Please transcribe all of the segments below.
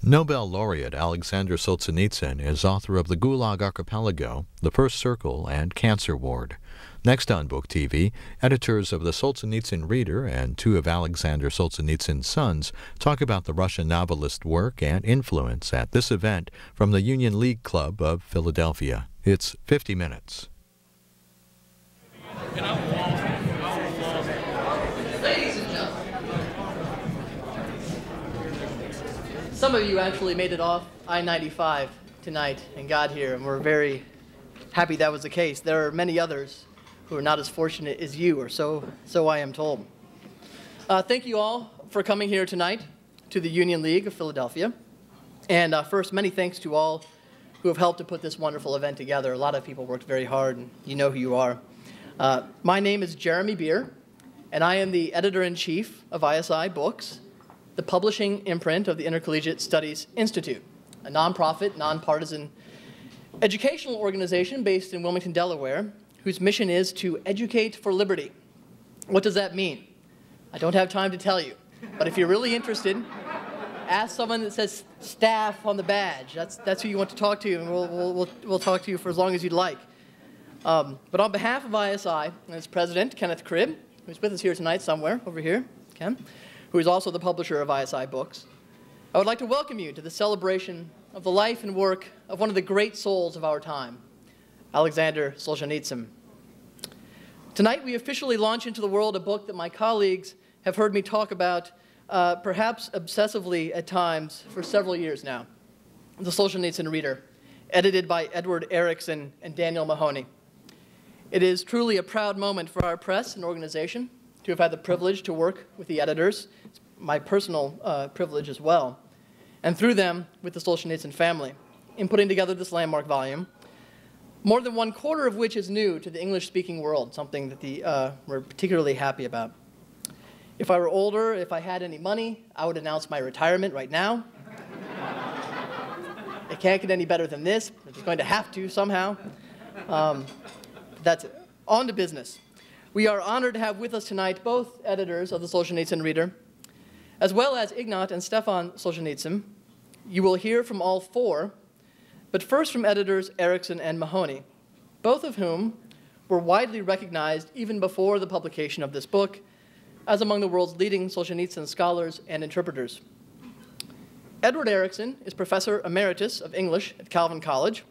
Nobel laureate Alexander Solzhenitsyn is author of The Gulag Archipelago, The First Circle, and Cancer Ward. Next on BookTV, editors of the Solzhenitsyn Reader and two of Alexander Solzhenitsyn's sons talk about the Russian novelist's work and influence at this event from the Union League Club of Philadelphia. It's 50 minutes. Ladies and gentlemen, some of you actually made it off I-95 tonight and got here, and we're very happy that was the case. There are many others who are not as fortunate as you, or so I am told. Thank you all for coming here tonight to the Union League of Philadelphia. And first, many thanks to all who have helped to put this wonderful event together. A lot of people worked very hard, and you know who you are. My name is Jeremy Beer, and I am the editor-in-chief of ISI Books, the publishing imprint of the Intercollegiate Studies Institute, a nonprofit, nonpartisan educational organization based in Wilmington, Delaware, whose mission is to educate for liberty. What does that mean? I don't have time to tell you, but if you're really interested, ask someone that says staff on the badge. That's who you want to talk to, and we'll talk to you for as long as you'd like. But on behalf of ISI and its president, Kenneth Cribb, who's with us here tonight somewhere, over here, Ken, who is also the publisher of ISI Books, I would like to welcome you to the celebration of the life and work of one of the great souls of our time, Alexander Solzhenitsyn. Tonight we officially launch into the world a book that my colleagues have heard me talk about, perhaps obsessively at times, for several years now, The Solzhenitsyn Reader, edited by Edward Erickson and Daniel Mahoney. It is truly a proud moment for our press and organization to have had the privilege to work with the editors, it's my personal privilege as well, and through them with the Solzhenitsyn family in putting together this landmark volume, more than 1/4 of which is new to the English-speaking world, something that we're particularly happy about. If I were older, if I had any money, I would announce my retirement right now. It can't get any better than this. It's going to have to somehow. That's it. On to business. We are honored to have with us tonight both editors of the Solzhenitsyn Reader, as well as Ignat and Stefan Solzhenitsyn. You will hear from all four, but first from editors Erickson and Mahoney, both of whom were widely recognized even before the publication of this book as among the world's leading Solzhenitsyn scholars and interpreters. Edward Erickson is Professor Emeritus of English at Calvin College.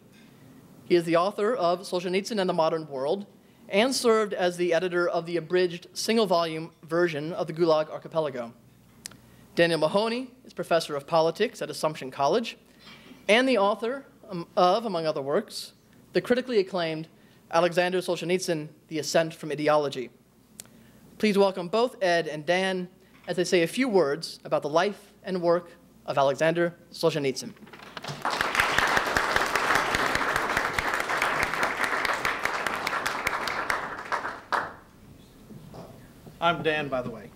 He is the author of Solzhenitsyn and the Modern World and served as the editor of the abridged single-volume version of the Gulag Archipelago. Daniel Mahoney is Professor of Politics at Assumption College and the author of, among other works, the critically acclaimed Alexander Solzhenitsyn, The Ascent from Ideology. Please welcome both Ed and Dan as they say a few words about the life and work of Alexander Solzhenitsyn. I'm Dan, by the way.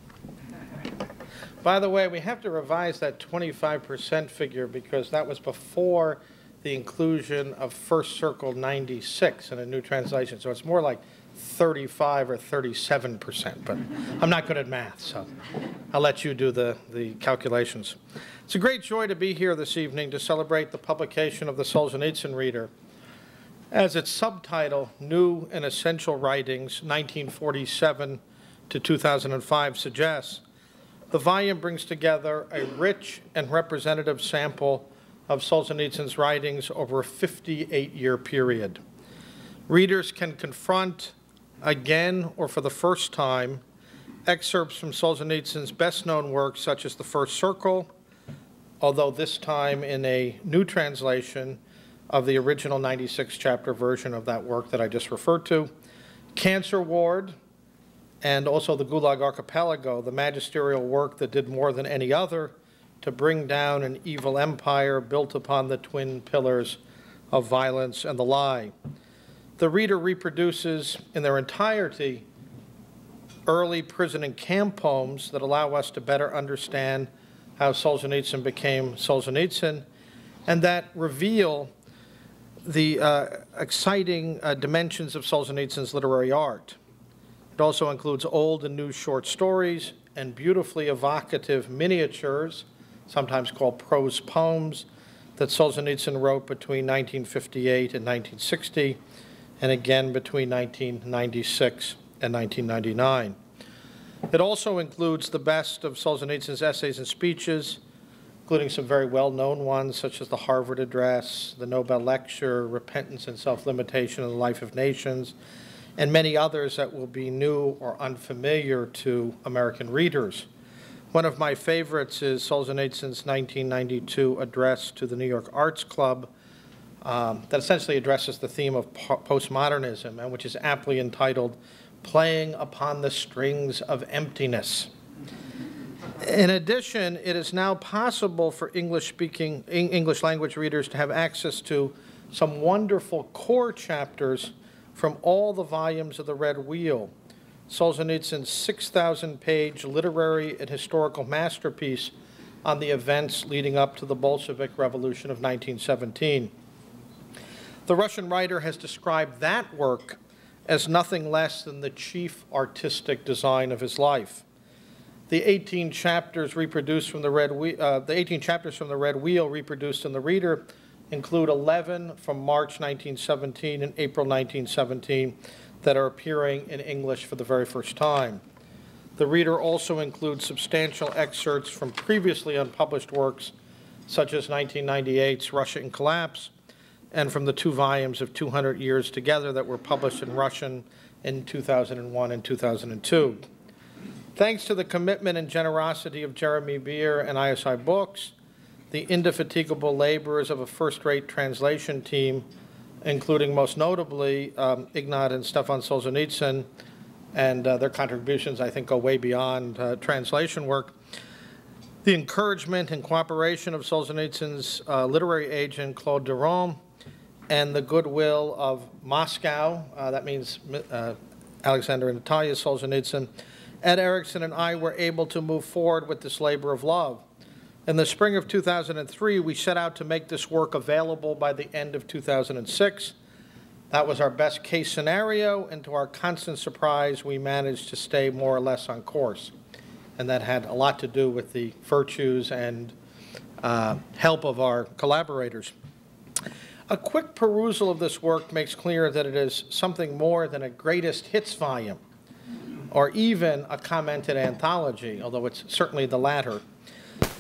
By the way, we have to revise that 25% figure because that was before the inclusion of First Circle 96 in a new translation. So it's more like 35 or 37%, but I'm not good at math, so I'll let you do the calculations. It's a great joy to be here this evening to celebrate the publication of the Solzhenitsyn Reader. As its subtitle, New and Essential Writings, 1947 to 2005, suggests, the volume brings together a rich and representative sample of Solzhenitsyn's writings over a 58-year period. Readers can confront, again or for the first time, excerpts from Solzhenitsyn's best-known works such as The First Circle, although this time in a new translation of the original 96-chapter version of that work that I just referred to, Cancer Ward, and also the Gulag Archipelago, the magisterial work that did more than any other to bring down an evil empire built upon the twin pillars of violence and the lie. The reader reproduces in their entirety early prison and camp poems that allow us to better understand how Solzhenitsyn became Solzhenitsyn, and that reveal the exciting dimensions of Solzhenitsyn's literary art. It also includes old and new short stories and beautifully evocative miniatures sometimes called prose poems, that Solzhenitsyn wrote between 1958 and 1960, and again between 1996 and 1999. It also includes the best of Solzhenitsyn's essays and speeches, including some very well-known ones, such as the Harvard Address, the Nobel Lecture, Repentance and Self-Limitation in the Life of Nations, and many others that will be new or unfamiliar to American readers. One of my favorites is Solzhenitsyn's 1992 address to the New York Arts Club that essentially addresses the theme of postmodernism, and which is aptly entitled, "Playing Upon the Strings of Emptiness." In addition, it is now possible for English language readers to have access to some wonderful core chapters from all the volumes of the Red Wheel, Solzhenitsyn's 6,000-page literary and historical masterpiece on the events leading up to the Bolshevik Revolution of 1917. The Russian writer has described that work as nothing less than the chief artistic design of his life. The 18 chapters reproduced from the Red Wheel reproduced in the Reader include 11 from March 1917 and April 1917 that are appearing in English for the very first time. The Reader also includes substantial excerpts from previously unpublished works, such as 1998's Russia in Collapse, and from the 2 volumes of 200 Years Together that were published in Russian in 2001 and 2002. Thanks to the commitment and generosity of Jeremy Beer and ISI Books, the indefatigable labors of a first-rate translation team, including most notably Ignat and Stefan Solzhenitsyn, and their contributions, I think, go way beyond translation work. The encouragement and cooperation of Solzhenitsyn's literary agent, Claude Durand, and the goodwill of Moscow, that means Alexander and Natalia Solzhenitsyn, Ed Erickson and I were able to move forward with this labor of love. In the spring of 2003, we set out to make this work available by the end of 2006. That was our best case scenario, and to our constant surprise, we managed to stay more or less on course. And that had a lot to do with the virtues and help of our collaborators. A quick perusal of this work makes clear that it is something more than a greatest hits volume, or even a commented anthology, although it's certainly the latter.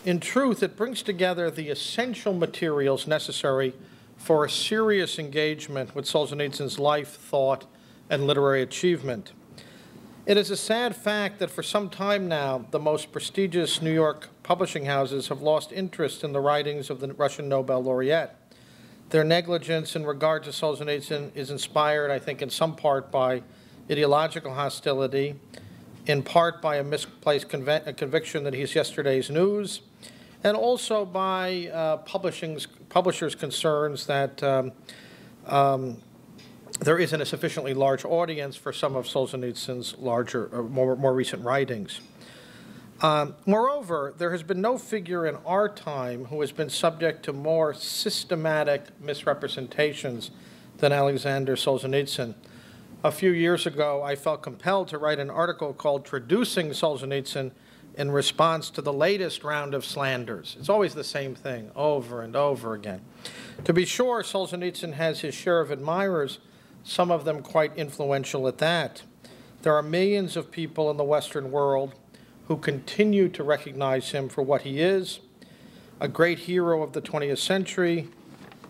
In truth, it brings together the essential materials necessary for a serious engagement with Solzhenitsyn's life, thought, and literary achievement. It is a sad fact that for some time now, the most prestigious New York publishing houses have lost interest in the writings of the Russian Nobel laureate. Their negligence in regard to Solzhenitsyn is inspired, I think, in some part by ideological hostility, in part by a misplaced conviction that he's yesterday's news, and also by publishers' concerns that there isn't a sufficiently large audience for some of Solzhenitsyn's larger, more recent writings. Moreover, there has been no figure in our time who has been subject to more systematic misrepresentations than Alexander Solzhenitsyn. A few years ago, I felt compelled to write an article called "Traducing Solzhenitsyn" in response to the latest round of slanders. It's always the same thing, over and over again. To be sure, Solzhenitsyn has his share of admirers, some of them quite influential at that. There are millions of people in the Western world who continue to recognize him for what he is, a great hero of the 20th century,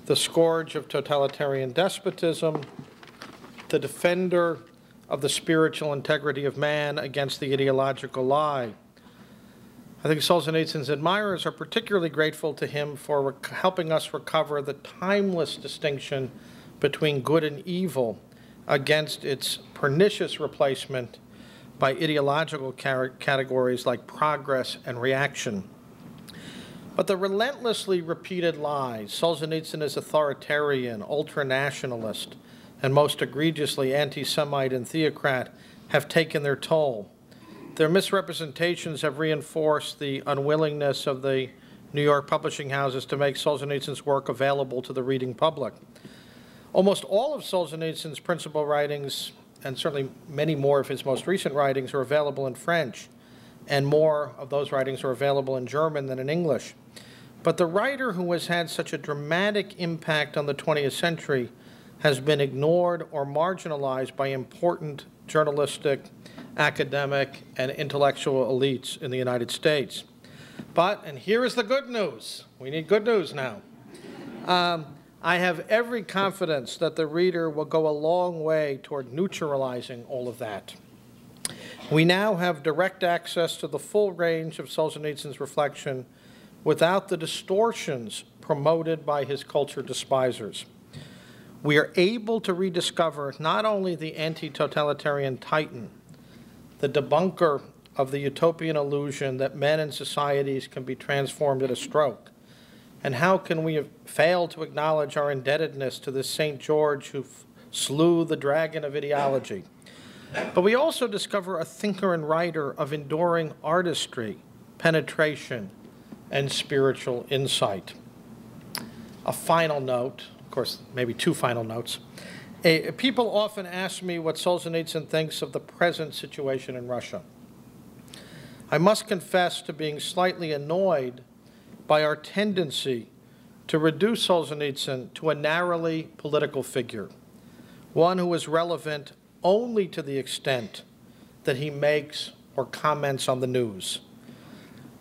the scourge of totalitarian despotism, the defender of the spiritual integrity of man against the ideological lie. I think Solzhenitsyn's admirers are particularly grateful to him for helping us recover the timeless distinction between good and evil against its pernicious replacement by ideological categories like progress and reaction. But the relentlessly repeated lies, Solzhenitsyn is authoritarian, ultranationalist, and most egregiously anti-Semite and theocrat, have taken their toll. Their misrepresentations have reinforced the unwillingness of the New York publishing houses to make Solzhenitsyn's work available to the reading public. Almost all of Solzhenitsyn's principal writings, and certainly many more of his most recent writings, are available in French. and more of those writings are available in German than in English. But the writer who has had such a dramatic impact on the 20th century has been ignored or marginalized by important journalistic, academic, and intellectual elites in the United States. But, and here is the good news, we need good news now. I have every confidence that the reader will go a long way toward neutralizing all of that. We now have direct access to the full range of Solzhenitsyn's reflection without the distortions promoted by his culture despisers. We are able to rediscover not only the anti-totalitarian titan, the debunker of the utopian illusion that men and societies can be transformed at a stroke, and how can we have failed to acknowledge our indebtedness to this St. George who slew the dragon of ideology. But we also discover a thinker and writer of enduring artistry, penetration, and spiritual insight. A final note, of course, maybe two final notes. People often ask me what Solzhenitsyn thinks of the present situation in Russia. I must confess to being slightly annoyed by our tendency to reduce Solzhenitsyn to a narrowly political figure, one who is relevant only to the extent that he makes or comments on the news.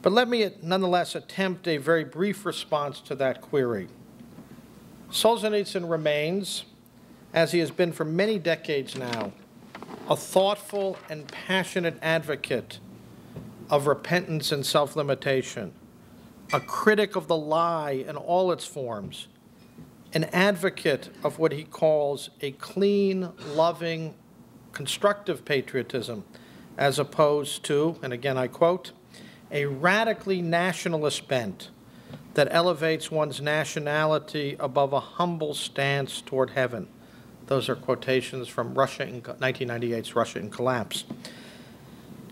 But let me nonetheless attempt a very brief response to that query. Solzhenitsyn remains, as he has been for many decades now, a thoughtful and passionate advocate of repentance and self-limitation, a critic of the lie in all its forms, an advocate of what he calls a clean, loving, constructive patriotism, as opposed to, and again I quote, a radically nationalist bent that elevates one's nationality above a humble stance toward heaven. Those are quotations from 1998's Russia in Collapse.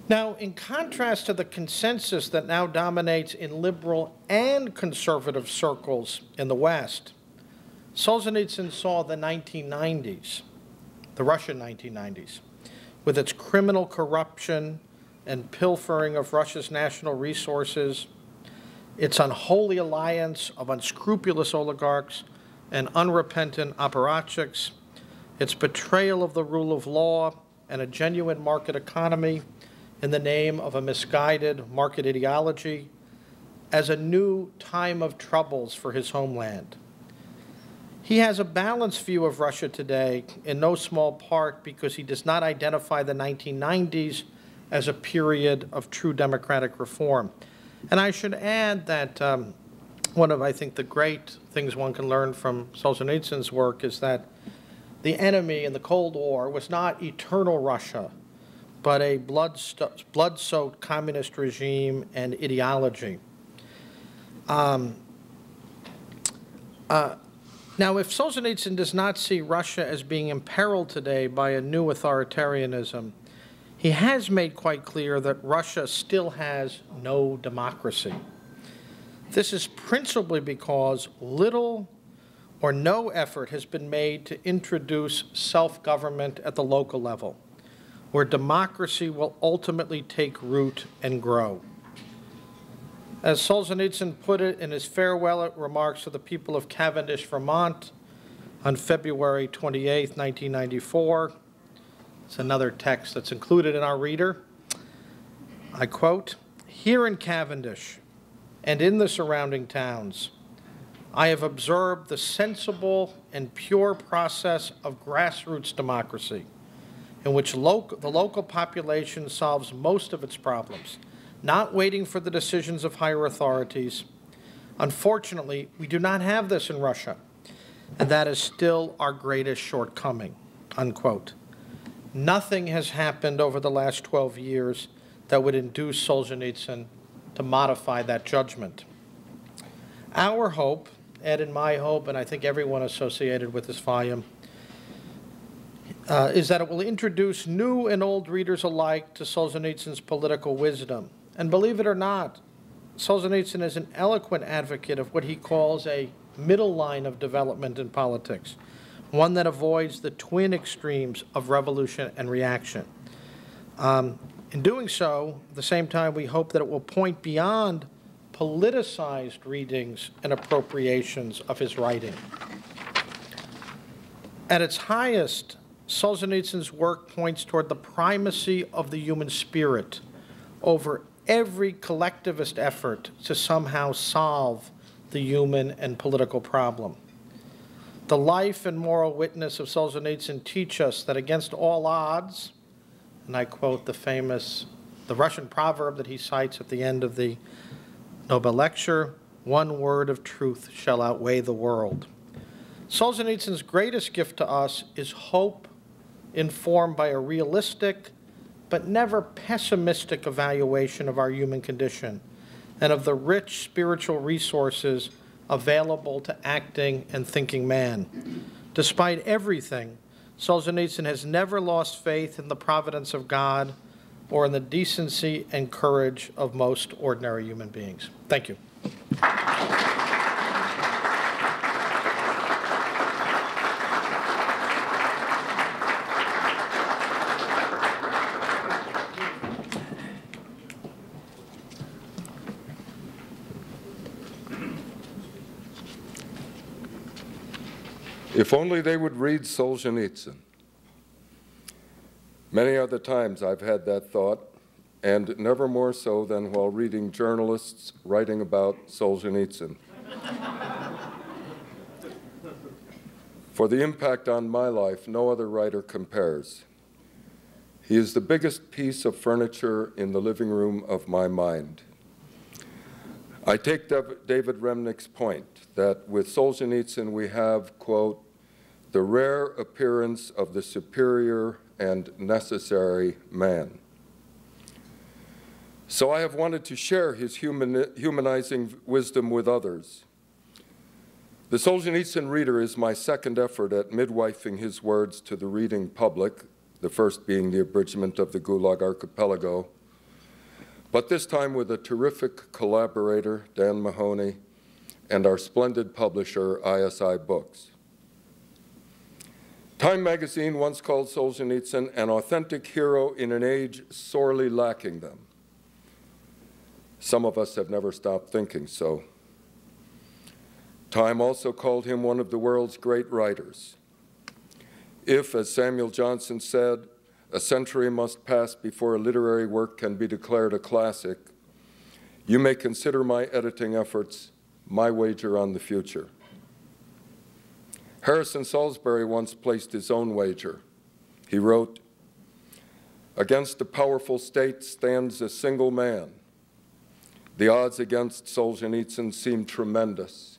Now, in contrast to the consensus that now dominates in liberal and conservative circles in the West, Solzhenitsyn saw the 1990s, the Russian 1990s, with its criminal corruption and pilfering of Russia's national resources, its unholy alliance of unscrupulous oligarchs and unrepentant apparatchiks, its betrayal of the rule of law and a genuine market economy in the name of a misguided market ideology, as a new time of troubles for his homeland. He has a balanced view of Russia today, in no small part because he does not identify the 1990s as a period of true democratic reform. And I should add that one of, I think, the great things one can learn from Solzhenitsyn's work is that the enemy in the Cold War was not eternal Russia, but a blood-soaked communist regime and ideology. Now, if Solzhenitsyn does not see Russia as being imperiled today by a new authoritarianism, he has made quite clear that Russia still has no democracy. This is principally because little or no effort has been made to introduce self-government at the local level, where democracy will ultimately take root and grow. As Solzhenitsyn put it in his farewell remarks to the people of Cavendish, Vermont, on February 28, 1994, it's another text that's included in our reader. I quote, "Here in Cavendish and in the surrounding towns, I have observed the sensible and pure process of grassroots democracy, in which the local population solves most of its problems, not waiting for the decisions of higher authorities. Unfortunately, we do not have this in Russia, and that is still our greatest shortcoming," unquote. Nothing has happened over the last 12 years that would induce Solzhenitsyn to modify that judgment. Our hope, Ed and my hope, and I think everyone associated with this volume, is that it will introduce new and old readers alike to Solzhenitsyn's political wisdom. And believe it or not, Solzhenitsyn is an eloquent advocate of what he calls a middle line of development in politics, one that avoids the twin extremes of revolution and reaction. In doing so, at the same time, we hope that it will point beyond politicized readings and appropriations of his writing. At its highest, Solzhenitsyn's work points toward the primacy of the human spirit over every collectivist effort to somehow solve the human and political problem. The life and moral witness of Solzhenitsyn teach us that against all odds, and I quote the Russian proverb that he cites at the end of the Nobel lecture, "One word of truth shall outweigh the world." Solzhenitsyn's greatest gift to us is hope informed by a realistic but never pessimistic evaluation of our human condition and of the rich spiritual resources available to acting and thinking man. Despite everything, Solzhenitsyn has never lost faith in the providence of God or in the decency and courage of most ordinary human beings. Thank you. If only they would read Solzhenitsyn. Many other times I've had that thought, and never more so than while reading journalists writing about Solzhenitsyn. For the impact on my life, no other writer compares. He is the biggest piece of furniture in the living room of my mind. I take David Remnick's point that with Solzhenitsyn we have, quote, the rare appearance of the superior and necessary man. So I have wanted to share his humanizing wisdom with others. The Solzhenitsyn Reader is my second effort at midwifing his words to the reading public, the first being the abridgment of the Gulag Archipelago, but this time with a terrific collaborator, Dan Mahoney, and our splendid publisher, ISI Books. Time magazine once called Solzhenitsyn an authentic hero in an age sorely lacking them. Some of us have never stopped thinking so. Time also called him one of the world's great writers. If, as Samuel Johnson said, a century must pass before a literary work can be declared a classic, you may consider my editing efforts my wager on the future. Harrison Salisbury once placed his own wager. He wrote, "Against a powerful state stands a single man. The odds against Solzhenitsyn seem tremendous.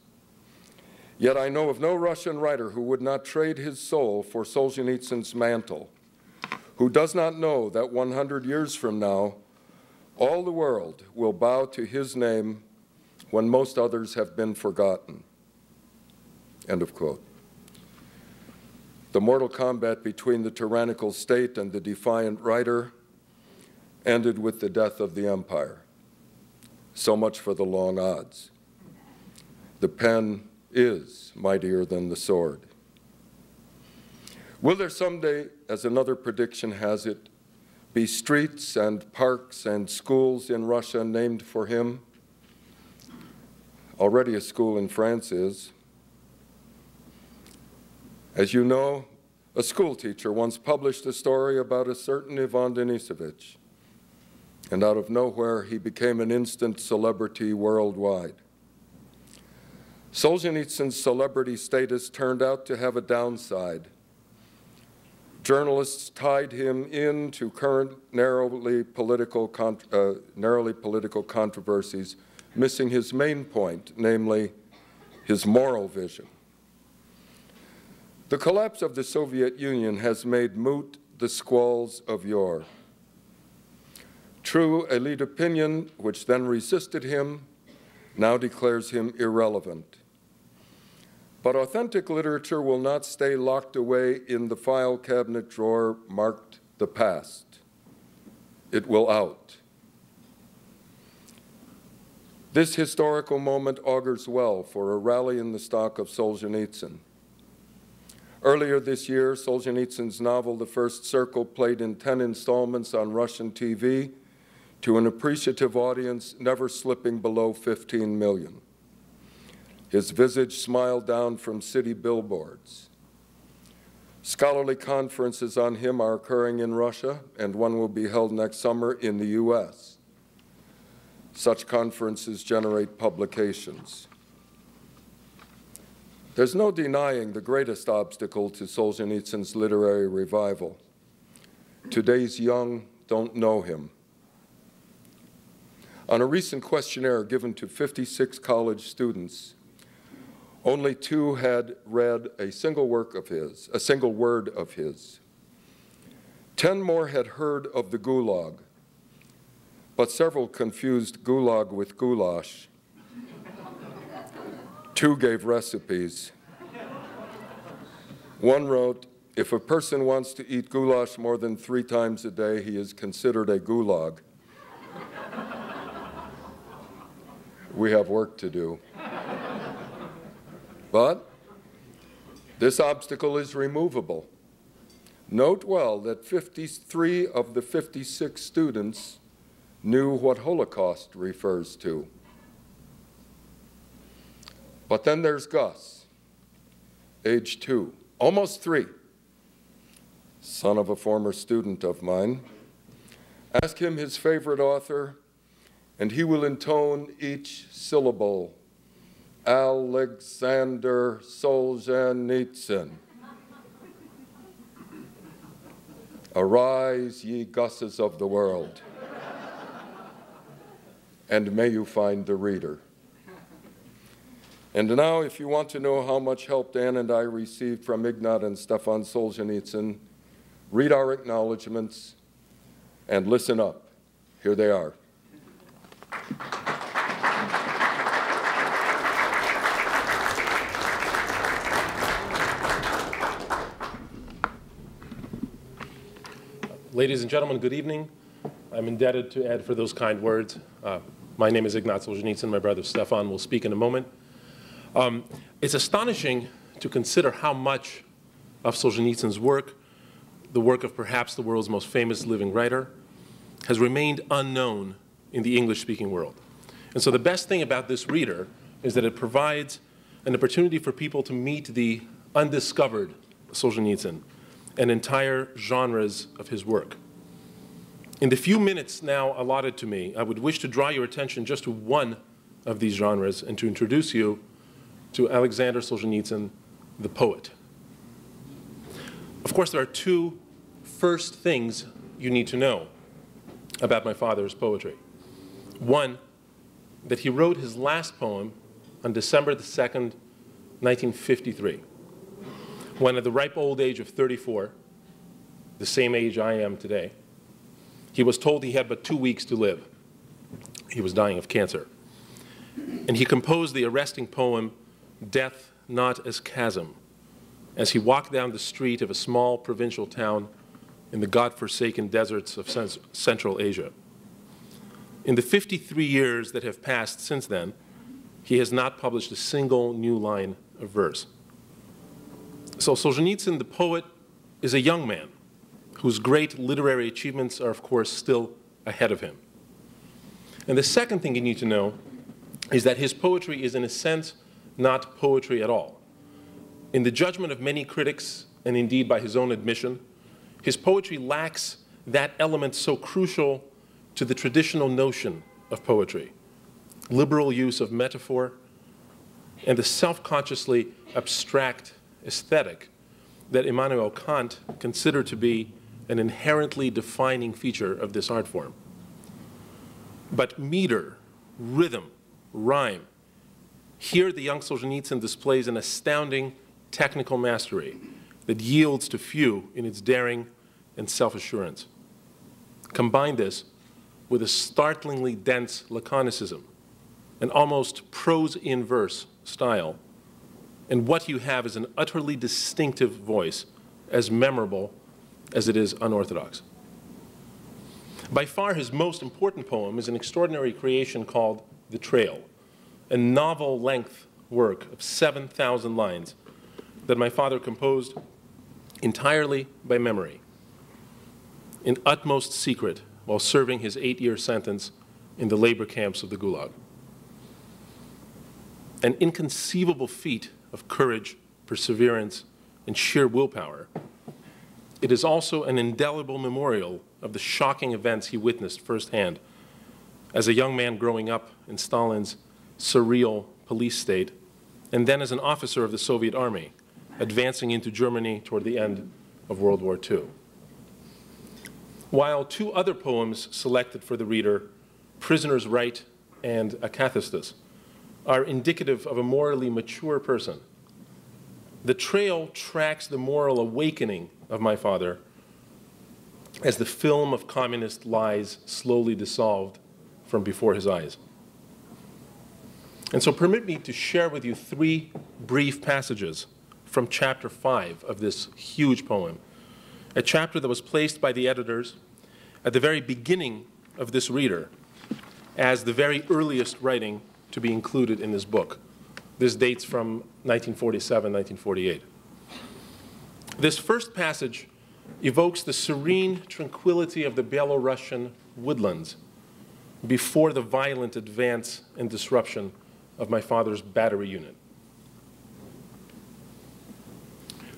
Yet I know of no Russian writer who would not trade his soul for Solzhenitsyn's mantle, who does not know that 100 years from now, all the world will bow to his name when most others have been forgotten." End of quote. The mortal combat between the tyrannical state and the defiant writer ended with the death of the empire. So much for the long odds. The pen is mightier than the sword. Will there someday, as another prediction has it, be streets and parks and schools in Russia named for him? Already a school in France is. As you know, a school teacher once published a story about a certain Ivan Denisovich, and out of nowhere he became an instant celebrity worldwide. Solzhenitsyn's celebrity status turned out to have a downside. Journalists tied him into current narrowly political controversies, missing his main point, namely his moral vision. The collapse of the Soviet Union has made moot the squalls of yore. True elite opinion, which then resisted him, now declares him irrelevant. But authentic literature will not stay locked away in the file cabinet drawer marked the past. It will out. This historical moment augurs well for a rally in the stock of Solzhenitsyn. Earlier this year, Solzhenitsyn's novel, The First Circle, played in 10 installments on Russian TV to an appreciative audience never slipping below 15 million. His visage smiled down from city billboards. Scholarly conferences on him are occurring in Russia, and one will be held next summer in the U.S. Such conferences generate publications. There's no denying the greatest obstacle to Solzhenitsyn's literary revival. Today's young don't know him. On a recent questionnaire given to 56 college students, only 2 had read a single word of his. 10 more had heard of the Gulag, but several confused Gulag with goulash. 2 gave recipes. 1 wrote, "If a person wants to eat goulash more than 3 times a day, he is considered a gulag." We have work to do. But this obstacle is removable. Note well that 53 of the 56 students knew what Holocaust refers to. But then there's Gus, age 2, almost 3, son of a former student of mine. Ask him his favorite author, and he will intone each syllable. Alexander Solzhenitsyn. Arise, ye Gusses of the world, and may you find the reader. And now, if you want to know how much help Dan and I received from Ignat and Stefan Solzhenitsyn, read our acknowledgments and listen up. Here they are. Ladies and gentlemen, good evening. I'm indebted to Ed for those kind words. My name is Ignat Solzhenitsyn. My brother Stefan will speak in a moment. It's astonishing to consider how much of Solzhenitsyn's work, the work of perhaps the world's most famous living writer, has remained unknown in the English-speaking world. And so the best thing about this reader is that it provides an opportunity for people to meet the undiscovered Solzhenitsyn and entire genres of his work. In the few minutes now allotted to me, I would wish to draw your attention just to one of these genres and to introduce you to Alexander Solzhenitsyn, the poet. Of course, there are 2 first things you need to know about my father's poetry. One, that he wrote his last poem on December the 2nd, 1953, when at the ripe old age of 34, the same age I am today, he was told he had but 2 weeks to live. He was dying of cancer. And he composed the arresting poem, Death Not as Chasm, as he walked down the street of a small provincial town in the godforsaken deserts of Central Asia. In the 53 years that have passed since then, he has not published a single new line of verse. So Solzhenitsyn, the poet, is a young man whose great literary achievements are, of course, still ahead of him. And the second thing you need to know is that his poetry is, in a sense, not poetry at all. In the judgment of many critics, and indeed by his own admission, his poetry lacks that element so crucial to the traditional notion of poetry: liberal use of metaphor and the self-consciously abstract aesthetic that Immanuel Kant considered to be an inherently defining feature of this art form. But meter, rhythm, rhyme, here the young Solzhenitsyn displays an astounding technical mastery that yields to few in its daring and self-assurance. Combine this with a startlingly dense laconicism, an almost prose-in-verse style, and what you have is an utterly distinctive voice, as memorable as it is unorthodox. By far his most important poem is an extraordinary creation called The Trail, a novel-length work of 7,000 lines that my father composed entirely by memory, in utmost secret while serving his 8-year sentence in the labor camps of the Gulag. An inconceivable feat of courage, perseverance, and sheer willpower, it is also an indelible memorial of the shocking events he witnessed firsthand as a young man growing up in Stalin's surreal police state, and then as an officer of the Soviet army, advancing into Germany toward the end of World War II. While two other poems selected for the reader, Prisoner's Right and Akathistos, are indicative of a morally mature person, the trail tracks the moral awakening of my father as the film of communist lies slowly dissolved from before his eyes. And so permit me to share with you 3 brief passages from chapter 5 of this huge poem, a chapter that was placed by the editors at the very beginning of this reader as the very earliest writing to be included in this book. This dates from 1947, 1948. This first passage evokes the serene tranquility of the Belarusian woodlands before the violent advance and disruption of my father's battery unit.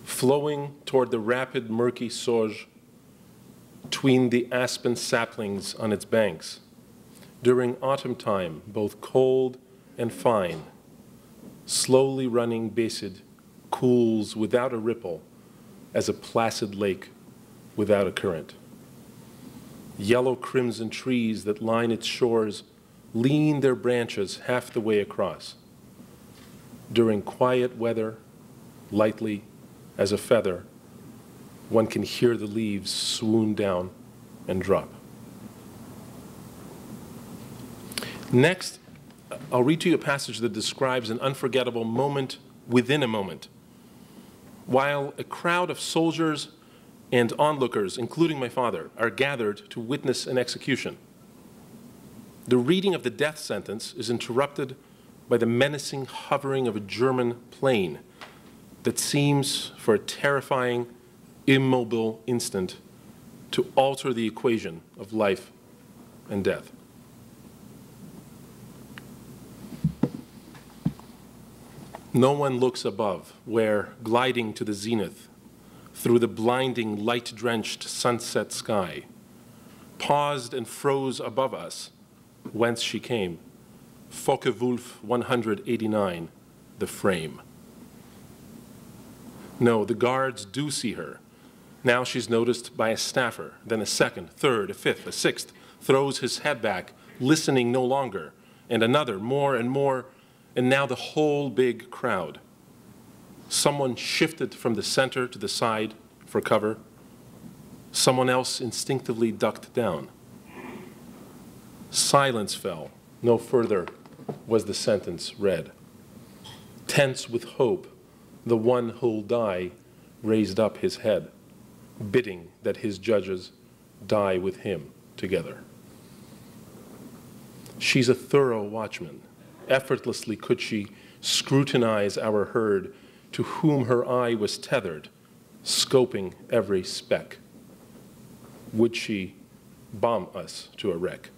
Flowing toward the rapid, murky Scourge, tween the aspen saplings on its banks, during autumn time, both cold and fine, slowly running Besid cools without a ripple as a placid lake without a current. Yellow crimson trees that line its shores lean their branches half the way across. During quiet weather, lightly as a feather, one can hear the leaves swoon down and drop. Next, I'll read to you a passage that describes an unforgettable moment within a moment. While a crowd of soldiers and onlookers, including my father, are gathered to witness an execution, the reading of the death sentence is interrupted by the menacing hovering of a German plane that seems, for a terrifying, immobile instant, to alter the equation of life and death. No one looks above, where, gliding to the zenith, through the blinding, light-drenched sunset sky, paused and froze above us, whence she came, Focke-Wulf 189, the frame. No, the guards do see her. Now she's noticed by a staffer, then a second, third, a fifth, a sixth, throws his head back, listening no longer, and another, more and more, and now the whole big crowd. Someone shifted from the center to the side for cover. Someone else instinctively ducked down. Silence fell. No further was the sentence read. Tense with hope, the one who'll die raised up his head, bidding that his judges die with him together. She's a thorough watchman. Effortlessly could she scrutinize our herd to whom her eye was tethered, scoping every speck. Would she bomb us to a wreck?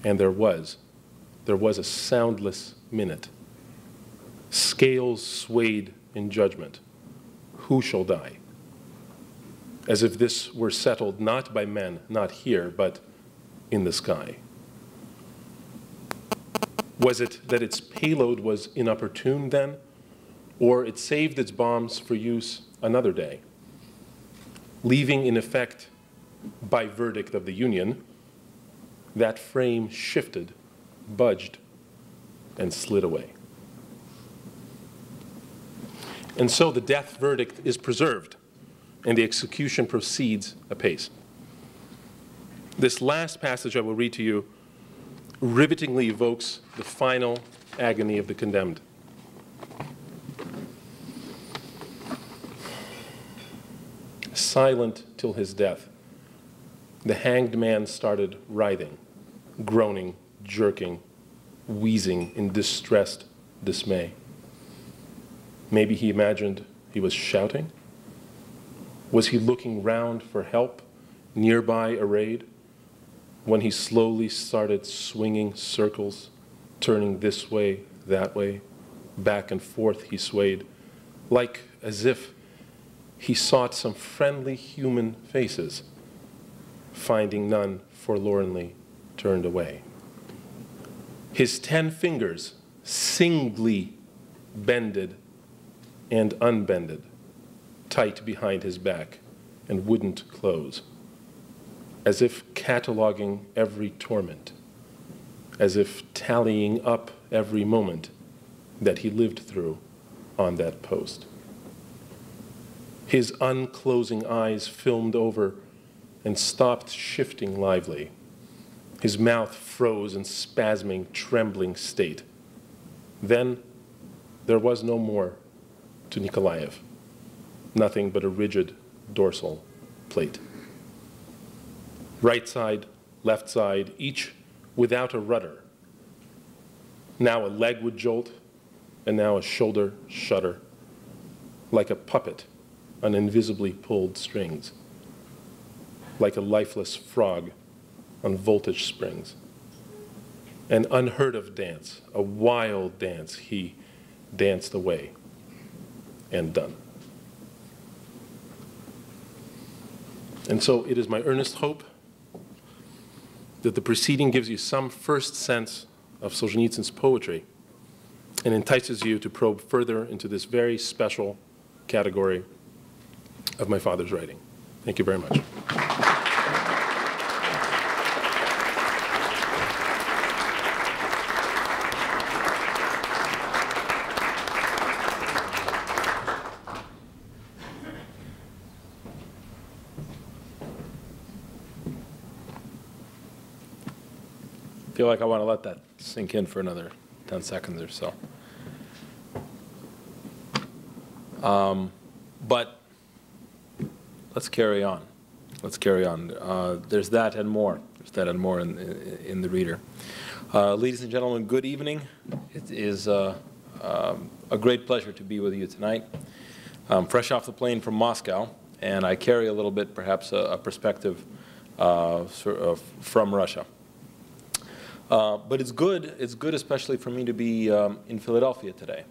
And there was a soundless minute. Scales swayed in judgment. Who shall die? As if this were settled not by men, not here, but in the sky. Was it that its payload was inopportune then, or it saved its bombs for use another day, leaving in effect, by verdict of the Union, that frame shifted, budged, and slid away. And so the death verdict is preserved, and the execution proceeds apace. This last passage I will read to you rivetingly evokes the final agony of the condemned. Silent till his death, the hanged man started writhing, groaning, jerking, wheezing in distressed dismay. Maybe he imagined he was shouting? Was he looking round for help, nearby arrayed, when he slowly started swinging circles, turning this way, that way, back and forth he swayed, like as if he sought some friendly human faces, finding none, forlornly turned away. His 10 fingers singly bended and unbended, tight behind his back, and wouldn't close, as if cataloging every torment, as if tallying up every moment that he lived through on that post. His unclosing eyes filmed over and stopped shifting lively. His mouth froze in spasming, trembling state. Then there was no more to Nikolaev, nothing but a rigid dorsal plate. Right side, left side, each without a rudder. Now a leg would jolt, and now a shoulder shudder, like a puppet on invisibly pulled strings, like a lifeless frog on voltage springs. An unheard of dance, a wild dance, he danced away and done. And so it is my earnest hope that the proceeding gives you some first sense of Solzhenitsyn's poetry and entices you to probe further into this very special category of my father's writing. Thank you very much. I feel like I want to let that sink in for another 10 seconds or so. But let's carry on. Let's carry on. There's that and more. There's that and more in the reader. Ladies and gentlemen, good evening. It is a great pleasure to be with you tonight. I'm fresh off the plane from Moscow, and I carry a little bit, perhaps, a perspective from Russia. But it's good especially for me to be in Philadelphia today.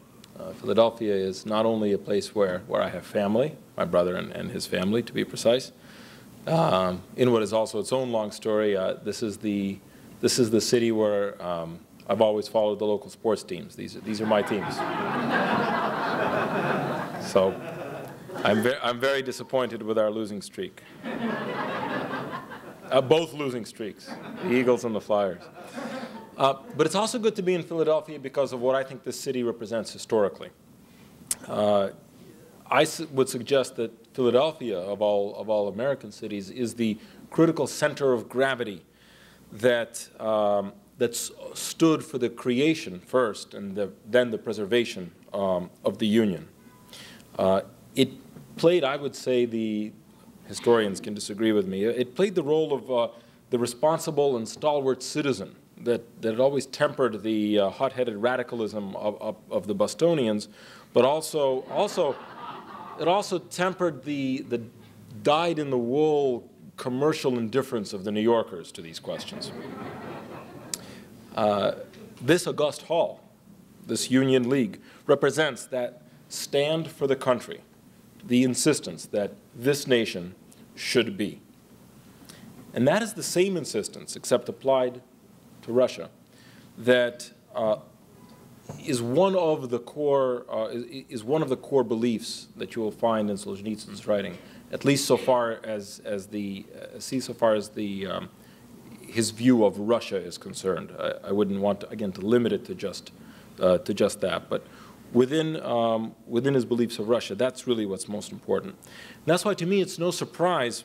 Philadelphia is not only a place where I have family, my brother and his family, to be precise, in what is also its own long story. This is the city where I've always followed the local sports teams. These are my teams. So I'm very disappointed with our losing streak. Both losing streaks, the Eagles and the Flyers. But it's also good to be in Philadelphia because of what I think this city represents historically. I would suggest that Philadelphia, of all American cities, is the critical center of gravity that stood for the creation first and then the preservation of the Union. It played, I would say, the historians can disagree with me, it played the role of the responsible and stalwart citizen that had always tempered the hot-headed radicalism of the Bostonians, but it also tempered the dyed-in-the-wool commercial indifference of the New Yorkers to these questions. This august hall, this Union League, represents that stand for the country, the insistence that this nation should be. And that is the same insistence, except applied to Russia, that is one of the core beliefs that you will find in Solzhenitsyn's writing, at least so far as his view of Russia is concerned. I wouldn't want to, again, to limit it to just that, but within his beliefs of Russia, that's really what's most important. And that's why, to me, it's no surprise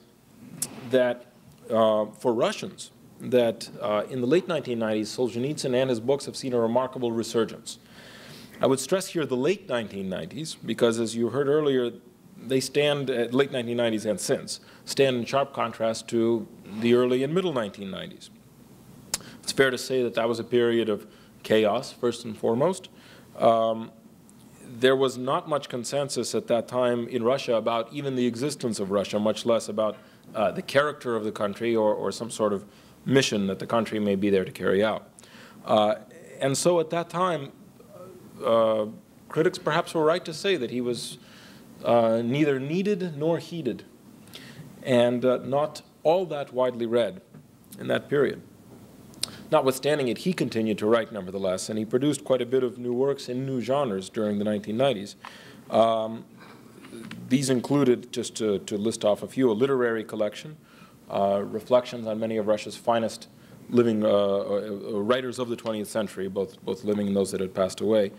that for Russians, that in the late 1990s, Solzhenitsyn and his books have seen a remarkable resurgence. I would stress here the late 1990s, because as you heard earlier, they stand, at late 1990s and since, stand in sharp contrast to the early and middle 1990s. It's fair to say that that was a period of chaos, first and foremost. there was not much consensus at that time in Russia about even the existence of Russia, much less about the character of the country or some sort of mission that the country may be there to carry out. And so at that time, critics perhaps were right to say that he was neither needed nor heeded, and not all that widely read in that period. Notwithstanding it, he continued to write nevertheless, and he produced quite a bit of new works in new genres during the 1990s. These included, just to list off a few, a literary collection, reflections on many of Russia's finest living writers of the 20th century, both living and those that had passed away.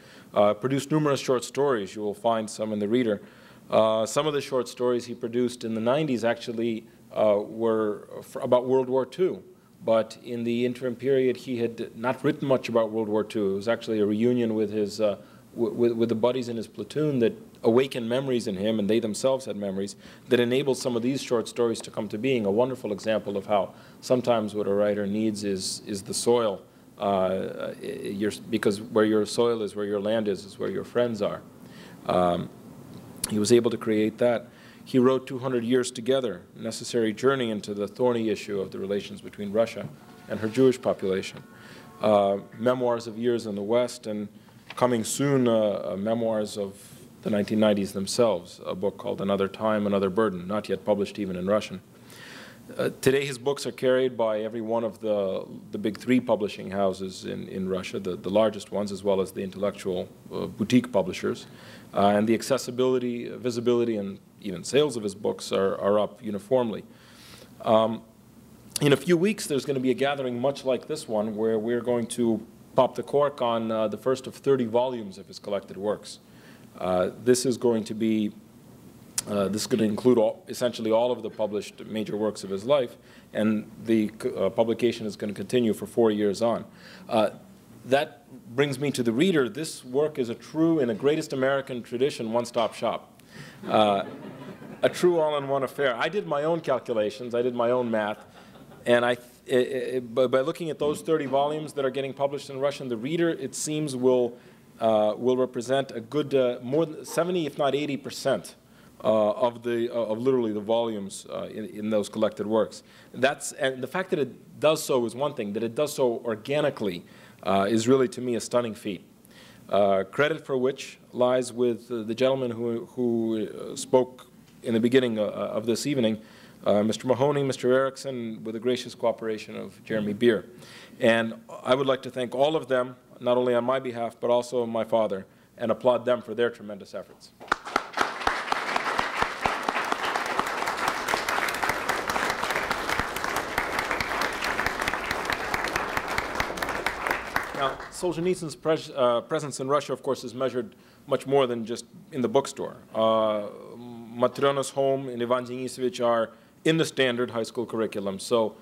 Produced numerous short stories. You will find some in the Reader. Some of the short stories he produced in the 90s actually were about World War II. But in the interim period, he had not written much about World War II. It was actually a reunion with his with the buddies in his platoon that awakened memories in him, and they themselves had memories that enabled some of these short stories to come to being. A wonderful example of how sometimes what a writer needs is the soil, because where your soil is, where your land is where your friends are. He was able to create that. He wrote 200 Years Together, a necessary journey into the thorny issue of the relations between Russia and her Jewish population. Memoirs of Years in the West, and coming soon, memoirs of the 1990s themselves, a book called Another Time, Another Burden, not yet published even in Russian. Today his books are carried by every one of the big three publishing houses in Russia, the largest ones, as well as the intellectual boutique publishers. And the accessibility, visibility, and even sales of his books are up uniformly. In a few weeks, there's going to be a gathering much like this one, where we're going to pop the cork on the first of 30 volumes of his collected works. This is going to be, this is going to include essentially all of the published major works of his life, and the publication is going to continue for 4 years on. That brings me to the Reader. This work is a true, in a greatest American tradition, one-stop shop. A true all-in-one affair. I did my own calculations, I did my own math, and by looking at those 30 volumes that are getting published in Russian, the Reader, it seems, will represent a good more than 70, if not 80%. Of literally the volumes in those collected works. And the fact that it does so is one thing. That it does so organically is really, to me, a stunning feat. Credit for which lies with the gentleman who spoke in the beginning of this evening, Mr. Mahoney, Mr. Erickson, with the gracious cooperation of Jeremy Beer. And I would like to thank all of them, not only on my behalf, but also on my father, and applaud them for their tremendous efforts. Now, Solzhenitsyn's presence in Russia, of course, is measured much more than just in the bookstore. Matryona's home and Ivan Denisovich are in the standard high school curriculum, so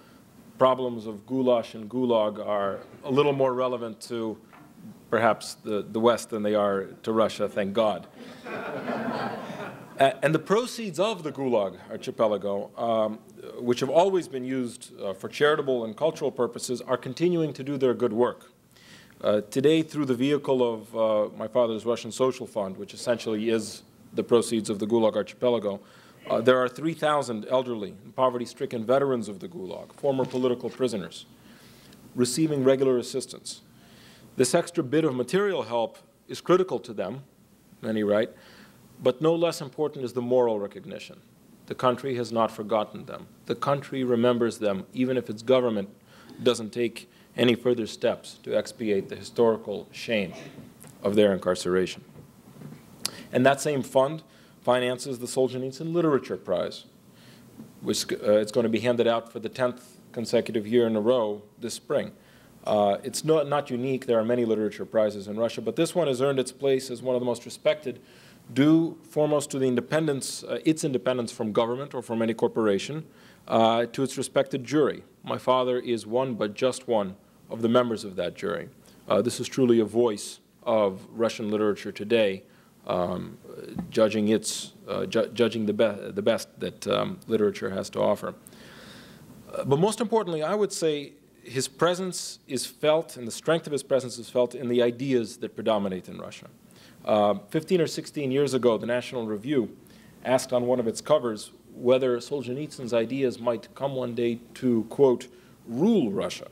problems of goulash and gulag are a little more relevant to perhaps the West than they are to Russia, thank God. And the proceeds of the Gulag Archipelago, which have always been used for charitable and cultural purposes, are continuing to do their good work. Today, through the vehicle of my father's Russian Social Fund, which essentially is the proceeds of the Gulag Archipelago, there are 3,000 elderly and poverty-stricken veterans of the Gulag, former political prisoners, receiving regular assistance. This extra bit of material help is critical to them, many write, but no less important is the moral recognition. The country has not forgotten them. The country remembers them, even if its government doesn't take any further steps to expiate the historical shame of their incarceration. And that same fund finances the Solzhenitsyn Literature Prize, which it's going to be handed out for the 10th consecutive year in a row this spring. It's not unique. There are many literature prizes in Russia, but this one has earned its place as one of the most respected, due foremost to the independence, its independence from government or from any corporation, to its respected jury. My father is one, but just one, of the members of that jury. This is truly a voice of Russian literature today, judging the best that literature has to offer. But most importantly, I would say his presence is felt, and the strength of his presence is felt in the ideas that predominate in Russia. 15 or 16 years ago, the National Review asked on one of its covers whether Solzhenitsyn's ideas might come one day to, quote, rule Russia.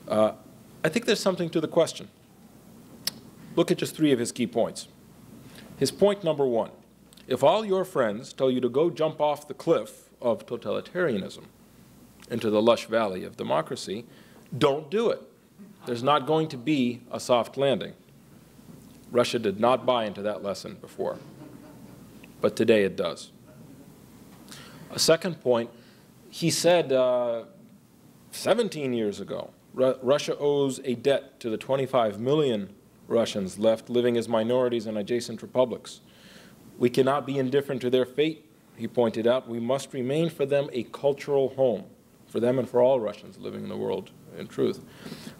I think there's something to the question. Look at just 3 of his key points. His point number 1, if all your friends tell you to go jump off the cliff of totalitarianism into the lush valley of democracy, don't do it. There's not going to be a soft landing. Russia did not buy into that lesson before, but today it does. A second point, he said 17 years ago, Russia owes a debt to the 25 million Russians left living as minorities in adjacent republics. We cannot be indifferent to their fate, he pointed out. We must remain for them a cultural home, for them and for all Russians living in the world, in truth,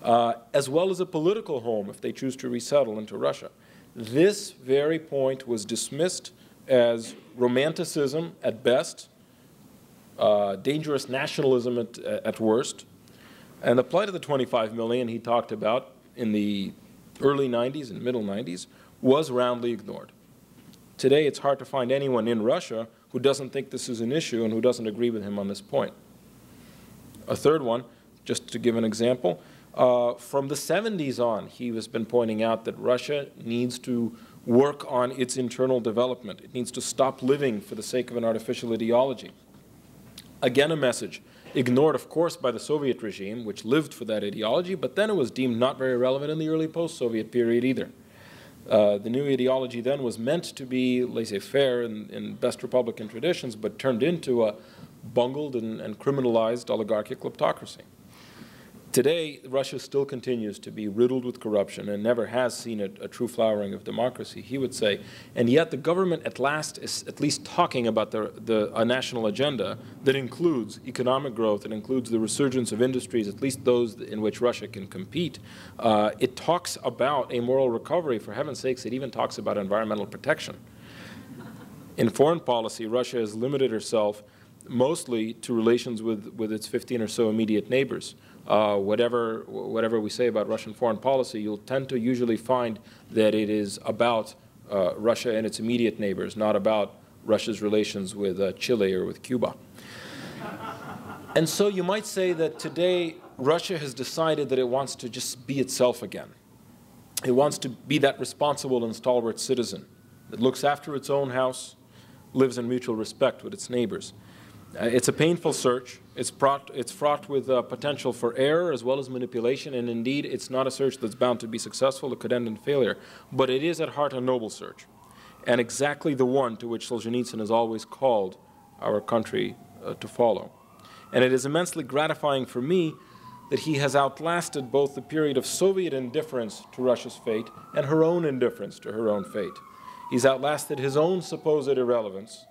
as well as a political home if they choose to resettle into Russia. This very point was dismissed as romanticism at best, dangerous nationalism at worst. And the plight of the 25 million he talked about in the early 90s and middle 90s was roundly ignored. Today, it's hard to find anyone in Russia who doesn't think this is an issue and who doesn't agree with him on this point. A third one, just to give an example, from the 70s on, he has been pointing out that Russia needs to work on its internal development. It needs to stop living for the sake of an artificial ideology. Again, a message ignored, of course, by the Soviet regime, which lived for that ideology, but then it was deemed not very relevant in the early post-Soviet period either. The new ideology then was meant to be laissez-faire in best Republican traditions, but turned into a bungled and criminalized oligarchic kleptocracy. Today, Russia still continues to be riddled with corruption and never has seen a true flowering of democracy, he would say. And yet the government at last is at least talking about a national agenda that includes economic growth, it includes the resurgence of industries, at least those in which Russia can compete. It talks about a moral recovery. For heaven's sakes, it even talks about environmental protection. In foreign policy, Russia has limited herself mostly to relations with its 15 or so immediate neighbors. Whatever we say about Russian foreign policy, you'll tend to usually find that it is about Russia and its immediate neighbors, not about Russia's relations with Chile or with Cuba. And so you might say that today Russia has decided that it wants to just be itself again. It wants to be that responsible and stalwart citizen that looks after its own house, lives in mutual respect with its neighbors. It's a painful search. It's fraught with potential for error as well as manipulation, and indeed, it's not a search that's bound to be successful. It could end in failure. But it is at heart a noble search, and exactly the one to which Solzhenitsyn has always called our country to follow. And it is immensely gratifying for me that he has outlasted both the period of Soviet indifference to Russia's fate and her own indifference to her own fate. He's outlasted his own supposed irrelevance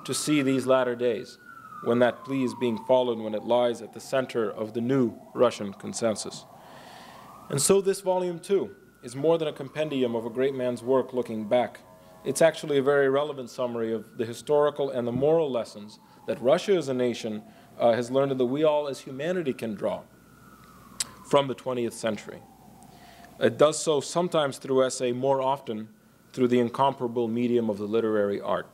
to see these latter days, when that plea is being followed, when it lies at the center of the new Russian consensus. And so this volume, too, is more than a compendium of a great man's work looking back. It's actually a very relevant summary of the historical and the moral lessons that Russia as a nation has learned and that we all as humanity can draw from the 20th century. It does so sometimes through essay, more often through the incomparable medium of the literary art.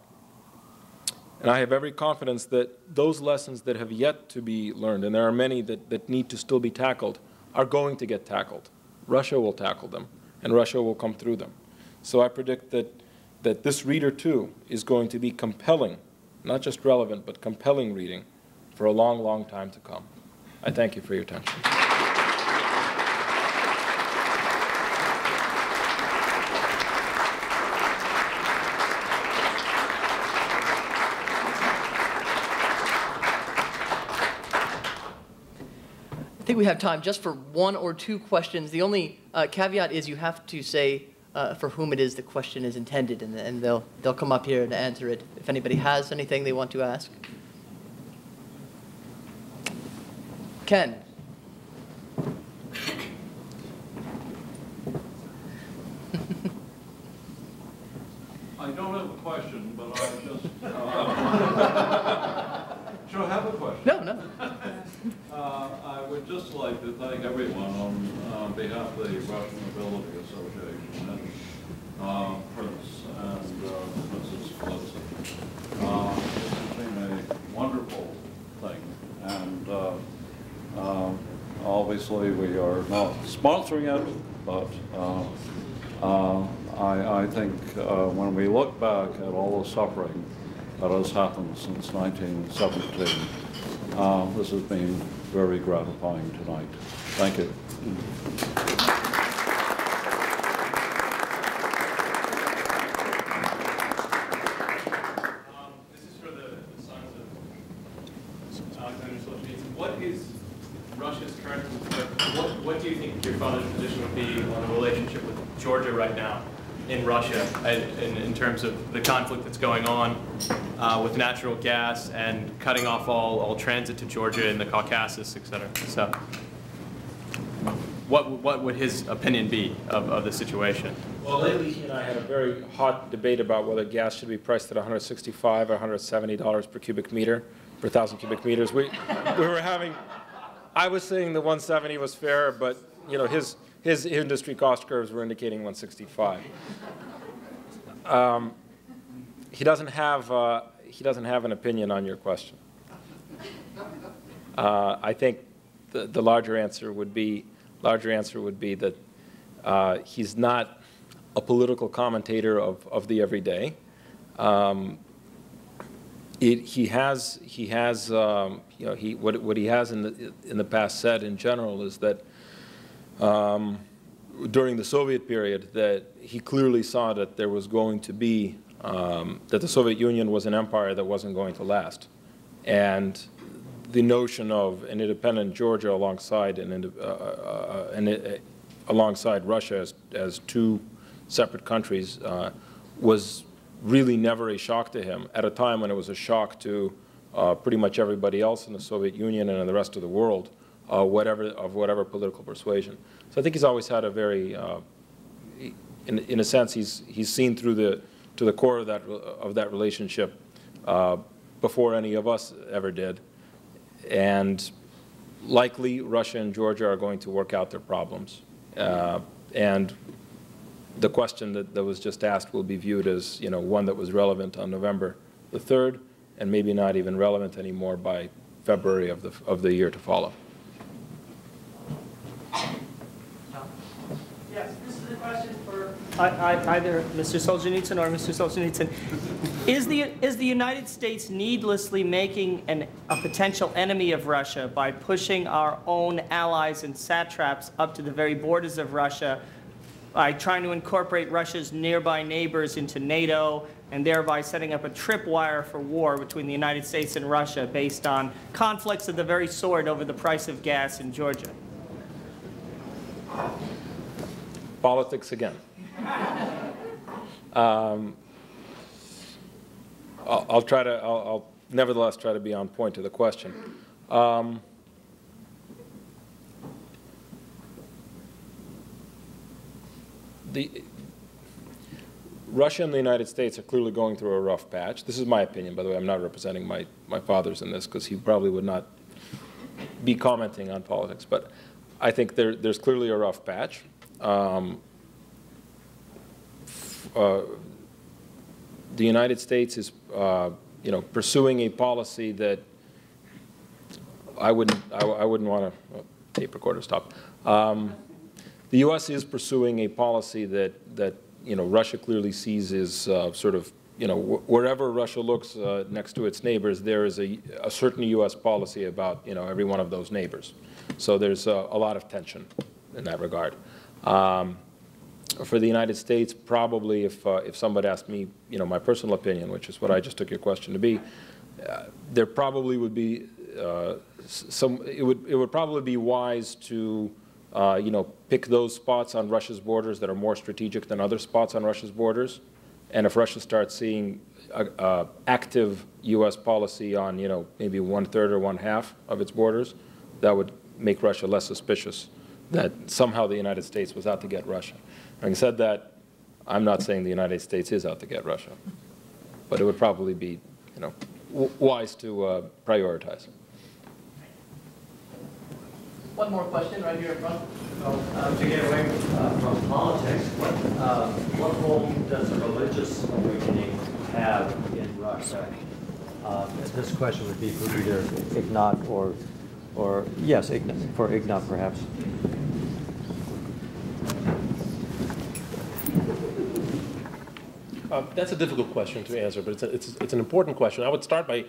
And I have every confidence that those lessons that have yet to be learned, and there are many that need to still be tackled, are going to get tackled. Russia will tackle them, and Russia will come through them. So I predict that this reader, too, is going to be compelling, not just relevant, but compelling reading for a long, long time to come. I thank you for your attention. I think we have time just for 1 or 2 questions. The only caveat is you have to say for whom it is the question is intended, and they'll come up here and answer it if anybody has anything they want to ask. Ken. I don't have a question, but I just... should I have a question? No. I would just like to thank everyone on behalf of the Russian Ability Association. Prince and Mrs. Felicity. This has been a wonderful thing, and obviously we are not sponsoring it, but I think when we look back at all the suffering that has happened since 1917, this has been very gratifying tonight. Thank you. This is for the sons of Alexander Solzhenitsyn. What is Russia's current, what do you think your father's position would be on the relationship with Georgia right now in Russia in terms of the conflict that's going on with natural gas and cutting off all transit to Georgia in the Caucasus, et cetera? So what would his opinion be of the situation? Well, lately he and I had a very hot debate about whether gas should be priced at $165 or $170 per cubic meter, per 1,000 cubic meters. We were having, I was saying the 170 was fair, but you know, his industry cost curves were indicating 165. He doesn't have an opinion on your question. I think the larger answer would be that he's not a political commentator of the everyday. He has you know, what he has in the past said in general is that during the Soviet period that he clearly saw that there was going to be that the Soviet Union was an empire that wasn't going to last, and the notion of an independent Georgia alongside alongside Russia as two separate countries was really never a shock to him at a time when it was a shock to pretty much everybody else in the Soviet Union and in the rest of the world, whatever political persuasion. So I think he's always had a very, in a sense, he's seen through to the core of that relationship before any of us ever did. And likely Russia and Georgia are going to work out their problems. And the question that was just asked will be viewed as, you know, one that was relevant on November the 3rd, and maybe not even relevant anymore by February of the year to follow. Yes, this is a question for either Mr. Solzhenitsyn or Mr. Solzhenitsyn. Is the United States needlessly making a potential enemy of Russia by pushing our own allies and satraps up to the very borders of Russia, by trying to incorporate Russia's nearby neighbors into NATO, and thereby setting up a tripwire for war between the United States and Russia based on conflicts of the very sort over the price of gas in Georgia? Politics again. I'll nevertheless try to be on point to the question. Russia and the United States are clearly going through a rough patch. This is my opinion, by the way. I'm not representing my father's in this, because he probably would not be commenting on politics. But I think there's clearly a rough patch. The United States is, you know, pursuing a policy that I wouldn't want to. Oh, tape recorder, stop. The U.S. is pursuing a policy that you know, Russia clearly sees as sort of, you know, wherever Russia looks next to its neighbors, there is a certain U.S. policy about, you know, every one of those neighbors. So there's a lot of tension in that regard. For the United States, probably if somebody asked me, you know, my personal opinion, which is what I just took your question to be, there probably would be it would probably be wise to you know, pick those spots on Russia's borders that are more strategic than other spots on Russia's borders. And if Russia starts seeing active U.S. policy on, you know, maybe 1/3 or 1/2 of its borders, that would make Russia less suspicious that somehow the United States was out to get Russia. Having said that, I'm not saying the United States is out to get Russia, but it would probably be, you know, wise to prioritize. One more question right here in front. To get away from politics, what role does a religious awakening have in Russia? This question would be for either Ignat or yes, for Ignat perhaps. That's a difficult question to answer, but it's an important question. I would start by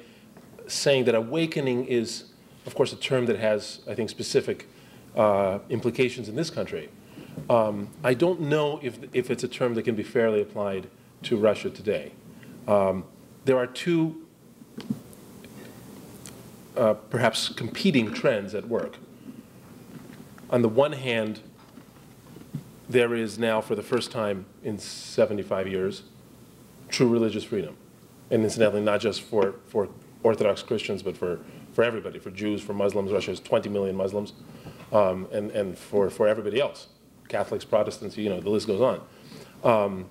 saying that awakening is, of course, a term that has, I think, specific implications in this country. I don't know if it's a term that can be fairly applied to Russia today. There are two perhaps competing trends at work. On the one hand, there is now, for the first time in 75 years, true religious freedom. And incidentally, not just for Orthodox Christians, but for everybody, for Jews, for Muslims. Russia has 20 million Muslims, and for everybody else, Catholics, Protestants, the list goes on.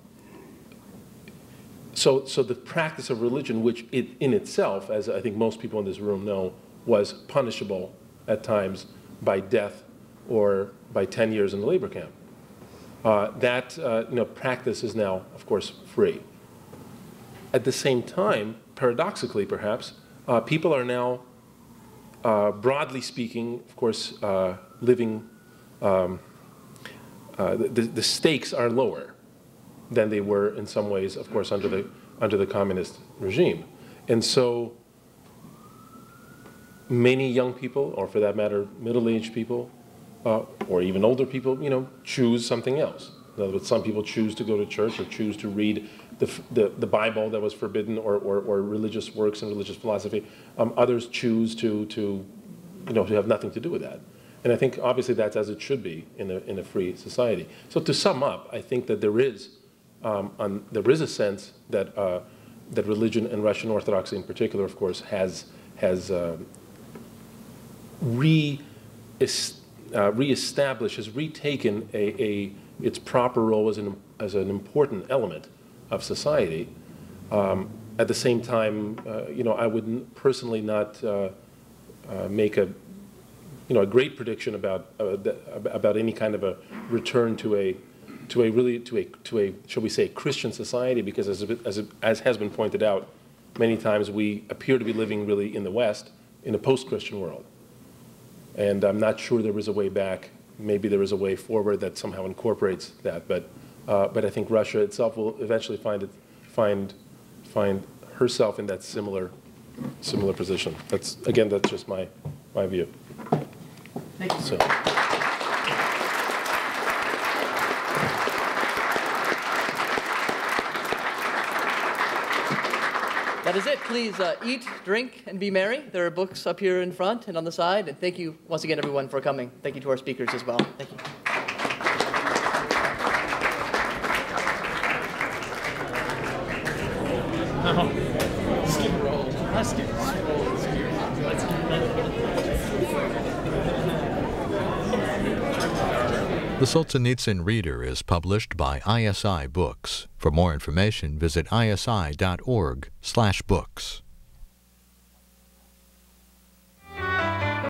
So the practice of religion, which in itself, as I think most people in this room know, was punishable at times by death or by 10 years in the labor camp. That practice is now, of course, free. At the same time, paradoxically perhaps, people are now, broadly speaking, of course, living, the stakes are lower than they were in some ways, of course, under the communist regime. And so many young people, or for that matter, middle-aged people, or even older people, choose something else. In other words, some people choose to go to church or choose to read the Bible that was forbidden, or religious works and religious philosophy. Others choose to have nothing to do with that. And I think obviously that's as it should be in a free society. So to sum up, I think that there is a sense that that religion and Russian Orthodoxy in particular, of course, has reestablished, has retaken its proper role as an important element of society. At the same time, I would personally not make a great prediction about any kind of a return to a shall we say, Christian society, because as has been pointed out many times, we appear to be living really in the West in a post-Christian world. And I'm not sure there is a way back. Maybe there is a way forward that somehow incorporates that. But I think Russia itself will eventually find herself in that similar position. That's just my view. Thank you. So. That is it. Please eat, drink, and be merry. There are books up here in front and on the side. And thank you once again, everyone, for coming. Thank you to our speakers as well. Thank you. Skip roll. Let's skip roll. The Solzhenitsyn Reader is published by ISI Books. For more information, visit isi.org/books.